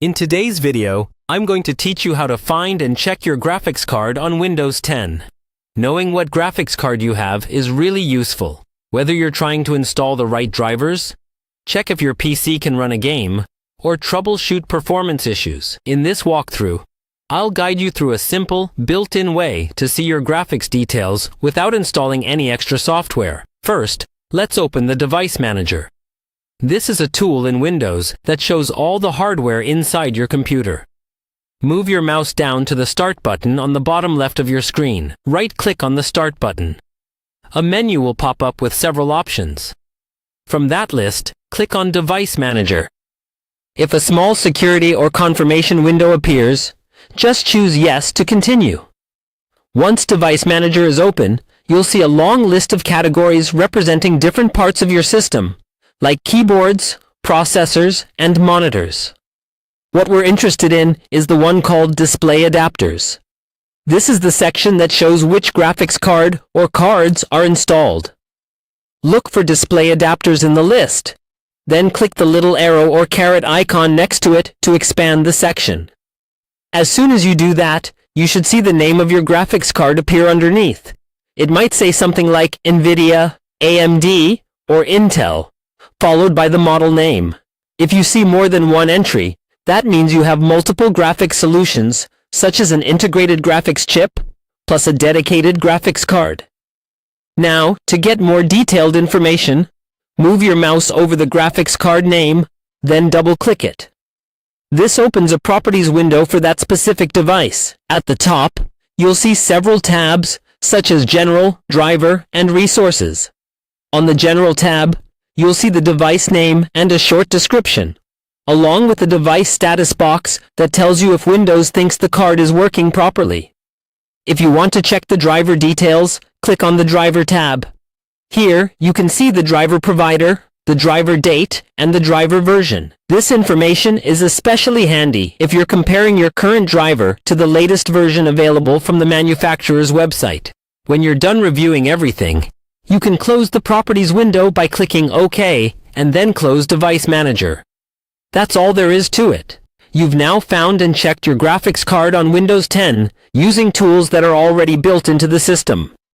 In today's video, I'm going to teach you how to find and check your graphics card on Windows 10. Knowing what graphics card you have is really useful. Whether you're trying to install the right drivers, check if your PC can run a game, or troubleshoot performance issues. In this walkthrough, I'll guide you through a simple, built-in way to see your graphics details without installing any extra software. First, let's open the Device Manager. This is a tool in Windows that shows all the hardware inside your computer. Move your mouse down to the Start button on the bottom left of your screen. Right-click on the Start button. A menu will pop up with several options. From that list, click on Device Manager. If a small security or confirmation window appears, just choose Yes to continue. Once Device Manager is open, you'll see a long list of categories representing different parts of your system, like keyboards, processors, and monitors. What we're interested in is the one called Display Adapters. This is the section that shows which graphics card or cards are installed. Look for display adapters in the list. Then click the little arrow or caret icon next to it to expand the section. As soon as you do that, you should see the name of your graphics card appear underneath. It might say something like NVIDIA, AMD, or Intel, followed by the model name. If you see more than one entry, that means you have multiple graphics solutions, such as an integrated graphics chip, plus a dedicated graphics card. Now, to get more detailed information, move your mouse over the graphics card name, then double-click it. This opens a Properties window for that specific device. At the top, you'll see several tabs, such as General, Driver, and Resources. On the General tab, you'll see the device name and a short description, along with the device status box that tells you if Windows thinks the card is working properly. If you want to check the driver details, click on the Driver tab. Here, you can see the driver provider, the driver date, and the driver version. This information is especially handy if you're comparing your current driver to the latest version available from the manufacturer's website. When you're done reviewing everything, you can close the Properties window by clicking OK and then close Device Manager. That's all there is to it. You've now found and checked your graphics card on Windows 10 using tools that are already built into the system.